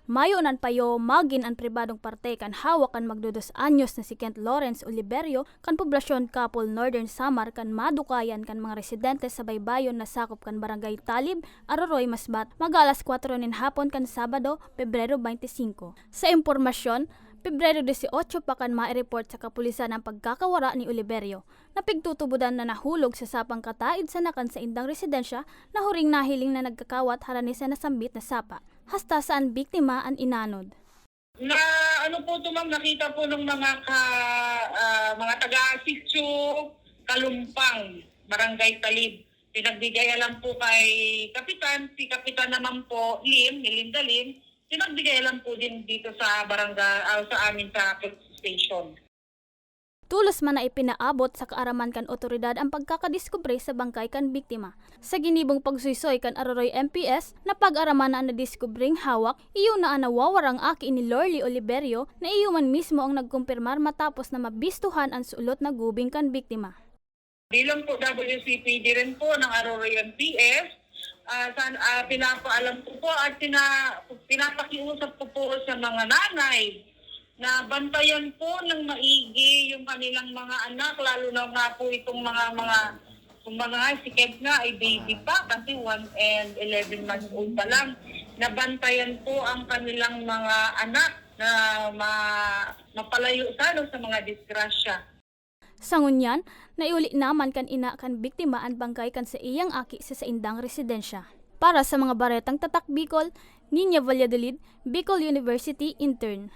Mayo nan payo magin ang pribadong parte kan hawak kan magdudos anyos na si Kent Lawrence Oliverio kan poblasyon Kapol Northern Samar kan madukayan kan mga residente sa baybayon na sakop kan Barangay Talib, Aroroy, Masbat, mag-alas 4 nin hapon kan Sabado, Pebrero 25. Sa impormasyon, Pebrero 18 pa kan ma-report sa kapulisan ang pagkakawara ni Oliverio na pigtutubudan na nahulog sa sapang kataid sa nakan sa indang residensya na huring nahiling na nagkakawat harani sa nasambit na sapa. Hasta saan biktima ang inanod. Na ano po ito ma'am, nakita po ng mga taga-Sitio, Kalumpang, Barangay Talib. Pinagbigay lang po kay Kapitan, si Kapitan naman po, Linda Lim, pinagbigay lang po din dito sa barangay, sa amin sa police station. Tulos man na ipinaabot sa kaaraman kan otoridad ang pagkakadiskubre sa bangkay kan biktima. Sa ginibong pagsuysoy kan Aroroy MPS na pag-araman na nadiskubring hawak, iyo na nawawarang aki ni Lorly Oliverio na iyo man mismo ang nagkumpirmar matapos na mabistuhan ang sulot na gubing kan biktima. Bilang po WCPD rin po ng Aroroy MPS, pinapaalam ko po at pinapakiusap ko po sa mga nanay na bantayan po ng maigi yung kanilang mga anak, lalo na nga po itong mga si Kent nga ay baby pa kasi 1 and 11 months old pa lang. Nabantayan po ang kanilang mga anak na mapalayo sa mga disgrasya. Sa ngunyan, naiuli naman kan ina kan biktima ang bangkay kan sa iyang aki sa indang residensya. Para sa mga baretang tatak Bicol, Nina Valladolid, Bicol University Intern.